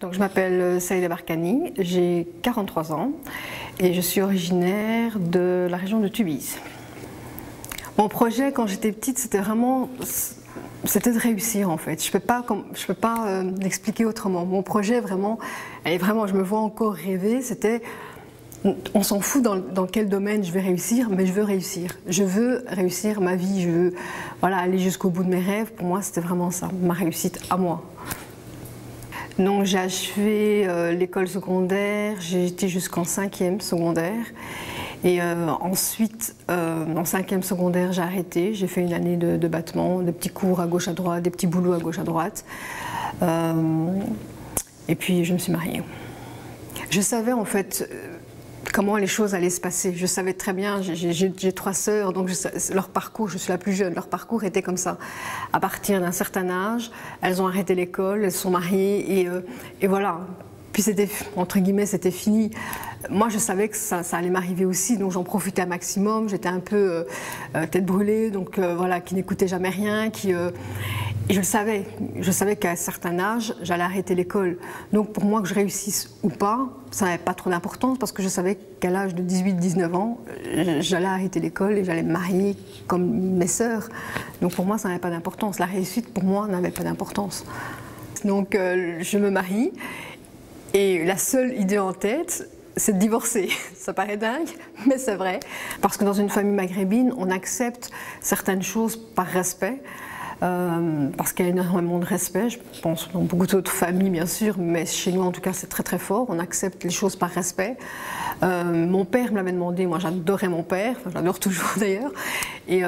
Donc, je m'appelle Saïda Barkani, j'ai 43 ans et je suis originaire de la région de Tubize. Mon projet quand j'étais petite, c'était de réussir en fait. Je peux pas l'expliquer autrement. Mon projet vraiment, je me vois encore rêver, c'était on s'en fout dans quel domaine je vais réussir, mais je veux réussir. Je veux réussir ma vie, je veux aller jusqu'au bout de mes rêves. Pour moi, c'était vraiment ça, ma réussite à moi. Donc j'ai achevé l'école secondaire, j'ai été jusqu'en 5e secondaire. Et ensuite, en 5e secondaire, j'ai arrêté. J'ai fait une année de battement, des petits cours à gauche à droite, des petits boulots à gauche à droite. Et puis je me suis mariée. Je savais en fait comment les choses allaient se passer. Je savais très bien, j'ai 3 sœurs, donc leur parcours, je suis la plus jeune, leur parcours était comme ça. À partir d'un certain âge, elles ont arrêté l'école, elles se sont mariées et voilà. Puis c'était, entre guillemets, c'était fini. Moi, je savais que ça allait m'arriver aussi, donc j'en profitais un maximum. J'étais un peu tête brûlée, donc qui n'écoutait jamais rien. Et je savais qu'à un certain âge, j'allais arrêter l'école. Donc pour moi, que je réussisse ou pas, ça n'avait pas trop d'importance parce que je savais qu'à l'âge de 18-19 ans, j'allais arrêter l'école et j'allais me marier comme mes sœurs. Donc pour moi, ça n'avait pas d'importance. La réussite, pour moi, n'avait pas d'importance. Donc je me marie et la seule idée en tête, c'est de divorcer. Ça paraît dingue, mais c'est vrai. Parce que dans une famille maghrébine, on accepte certaines choses par respect. Parce qu'il y a énormément de respect, je pense dans beaucoup d'autres familles bien sûr, mais chez nous en tout cas c'est très très fort, on accepte les choses par respect. Mon père me l'avait demandé, moi j'adorais mon père, enfin, j'adore toujours d'ailleurs, et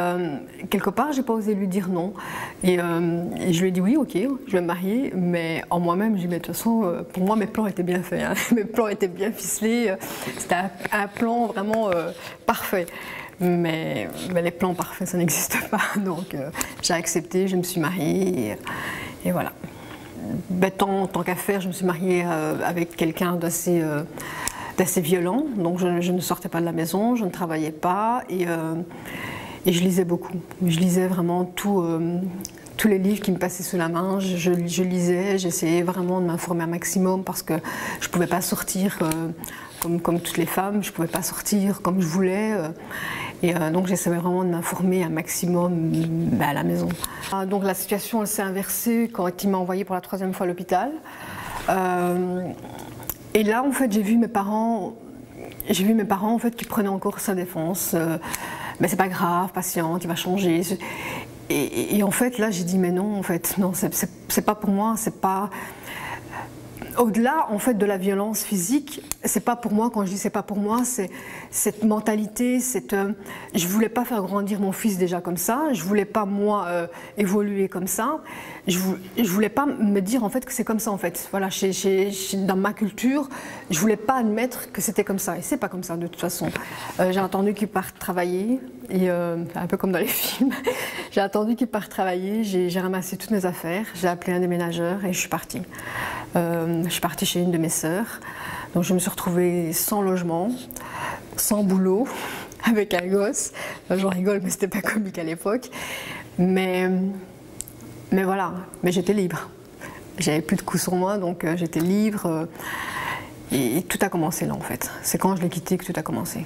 quelque part j'ai pas osé lui dire non. Et je lui ai dit oui, ok, je vais me marier, mais en moi-même j'ai dit mais de toute façon pour moi mes plans étaient bien faits, hein. Mes plans étaient bien ficelés, c'était un plan vraiment parfait. Mais les plans parfaits, ça n'existe pas. Donc j'ai accepté, je me suis mariée et voilà. Tant qu'à faire, je me suis mariée avec quelqu'un d'assez violent. Donc je ne sortais pas de la maison, je ne travaillais pas et je lisais beaucoup. Je lisais vraiment tous les livres qui me passaient sous la main. Je lisais, j'essayais vraiment de m'informer un maximum parce que je ne pouvais pas sortir comme toutes les femmes, je ne pouvais pas sortir comme je voulais. Et donc j'essayais vraiment de m'informer un maximum à la maison. Donc la situation elle s'est inversée quand il m'a envoyée pour la 3e fois à l'hôpital. Et là en fait j'ai vu mes parents en fait qui prenaient encore sa défense. Mais c'est pas grave, patiente, il va changer. Et en fait là j'ai dit mais non en fait non c'est pas pour moi, c'est pas. Au-delà en fait de la violence physique, c'est pas pour moi, quand je dis c'est pas pour moi, c'est cette mentalité, je voulais pas faire grandir mon fils déjà comme ça, je voulais pas moi évoluer comme ça, je voulais pas me dire en fait que c'est comme ça en fait. Voilà, dans ma culture, je voulais pas admettre que c'était comme ça et c'est pas comme ça de toute façon. J'ai attendu qu'il parte travailler et un peu comme dans les films, j'ai attendu qu'il parte travailler, j'ai ramassé toutes mes affaires, j'ai appelé un déménageur et je suis partie. Je suis partie chez une de mes sœurs, donc je me suis retrouvée sans logement, sans boulot, avec un gosse. J'en rigole, mais c'était pas comique à l'époque. Mais voilà, mais j'étais libre. J'avais plus de coups sur moi, donc j'étais libre. Et tout a commencé là en fait. C'est quand je l'ai quitté que tout a commencé.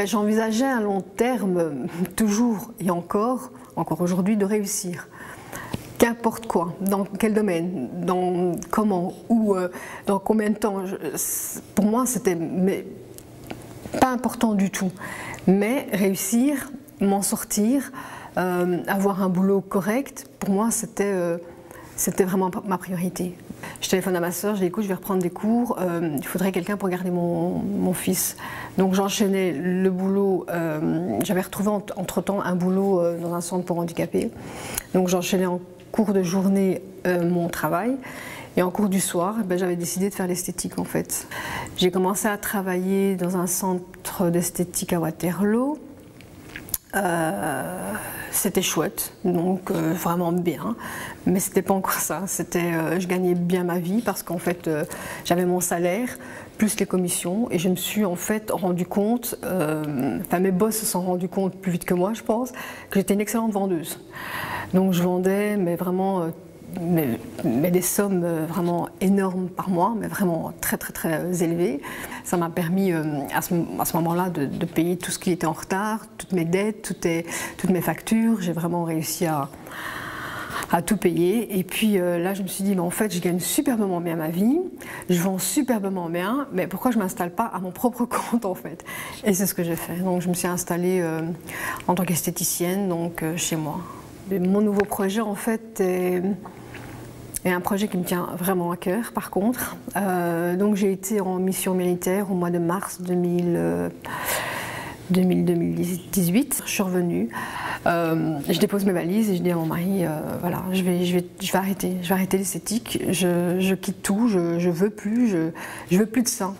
J'envisageais à long terme, toujours et encore aujourd'hui, de réussir. Qu'importe quoi, dans quel domaine, dans comment, où, dans combien de temps. Pour moi, c'était pas important du tout. Mais réussir, m'en sortir, avoir un boulot correct, pour moi, c'était vraiment ma priorité. Je téléphone à ma soeur, je dis écoute, je vais reprendre des cours, il faudrait quelqu'un pour garder mon fils. Donc j'enchaînais le boulot, j'avais retrouvé entre-temps un boulot dans un centre pour handicapés. Donc j'enchaînais en cours de journée mon travail et en cours du soir j'avais décidé de faire l'esthétique en fait. J'ai commencé à travailler dans un centre d'esthétique à Waterloo. C'était chouette, donc vraiment bien, mais c'était pas encore ça. Je gagnais bien ma vie parce qu'en fait j'avais mon salaire plus les commissions et je me suis en fait rendu compte, mes boss se sont rendus compte plus vite que moi je pense, que j'étais une excellente vendeuse. Donc je vendais mais vraiment des sommes vraiment énormes par mois, mais vraiment très très très élevées. Ça m'a permis à ce moment-là de payer tout ce qui était en retard, toutes mes dettes, toutes mes factures. J'ai vraiment réussi à tout payer. Et puis là, je me suis dit, mais en fait, je gagne superbement bien ma vie, je vends superbement bien, mais pourquoi je ne m'installe pas à mon propre compte, en fait? Et c'est ce que j'ai fait. Donc, je me suis installée en tant qu'esthéticienne, donc chez moi. Et mon nouveau projet, en fait, est un projet qui me tient vraiment à cœur, par contre. Donc, j'ai été en mission militaire au mois de mars 2018. Je suis revenue, je dépose mes valises et je dis à mon mari, voilà, je vais arrêter l'esthétique, je quitte tout, je veux plus, je veux plus de ça.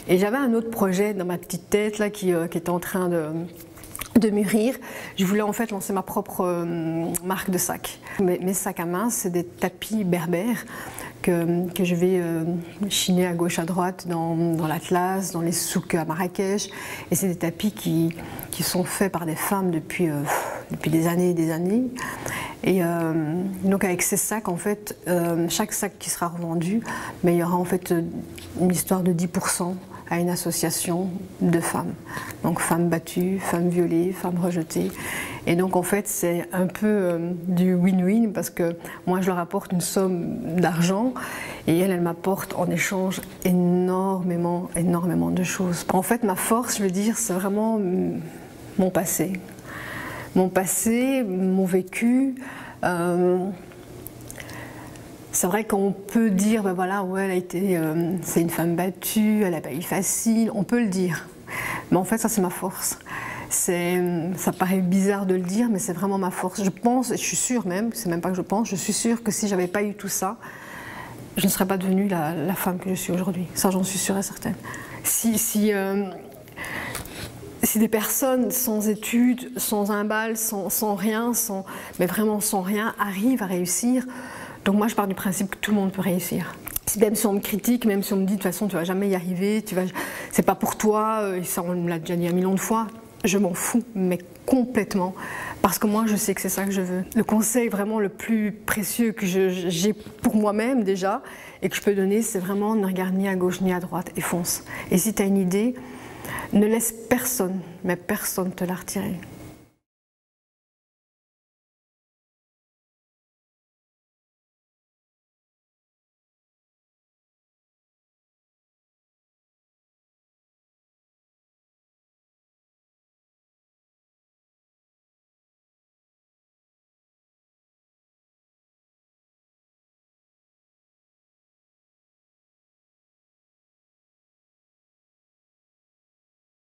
Et j'avais un autre projet dans ma petite tête là qui était en train de mûrir. Je voulais en fait lancer ma propre marque de sacs. Mes sacs à main, c'est des tapis berbères que je vais chiner à gauche, à droite dans l'Atlas, dans les souks à Marrakech. Et c'est des tapis qui sont faits par des femmes depuis des années et des années. Et donc avec ces sacs, en fait, chaque sac qui sera revendu, mais il y aura en fait une histoire de 10% à une association de femmes. Donc femmes battues, femmes violées, femmes rejetées. Et donc en fait c'est un peu du win-win parce que moi je leur apporte une somme d'argent et elle m'apporte en échange énormément de choses. En fait ma force, je veux dire, c'est vraiment mon passé. Mon passé, mon vécu. C'est vrai qu'on peut dire, ben voilà, ouais, c'est une femme battue, elle n'a pas eu facile, on peut le dire. Mais en fait, ça c'est ma force. Ça paraît bizarre de le dire, mais c'est vraiment ma force. Je pense, et je suis sûre même, c'est même pas que je pense, je suis sûre que si j'avais pas eu tout ça, je ne serais pas devenue la femme que je suis aujourd'hui. Ça, j'en suis sûre et certaine. Si des personnes sans études, sans un bal, sans rien, mais vraiment sans rien, arrivent à réussir, donc moi je pars du principe que tout le monde peut réussir. Même si on me critique, même si on me dit de toute façon tu vas jamais y arriver, c'est pas pour toi, ça on me l'a déjà dit un million de fois, je m'en fous, mais complètement, parce que moi je sais que c'est ça que je veux. Le conseil vraiment le plus précieux que j'ai pour moi-même déjà, et que je peux donner, c'est vraiment ne regarde ni à gauche ni à droite et fonce. Et si tu as une idée, ne laisse personne, mais personne te la retirer.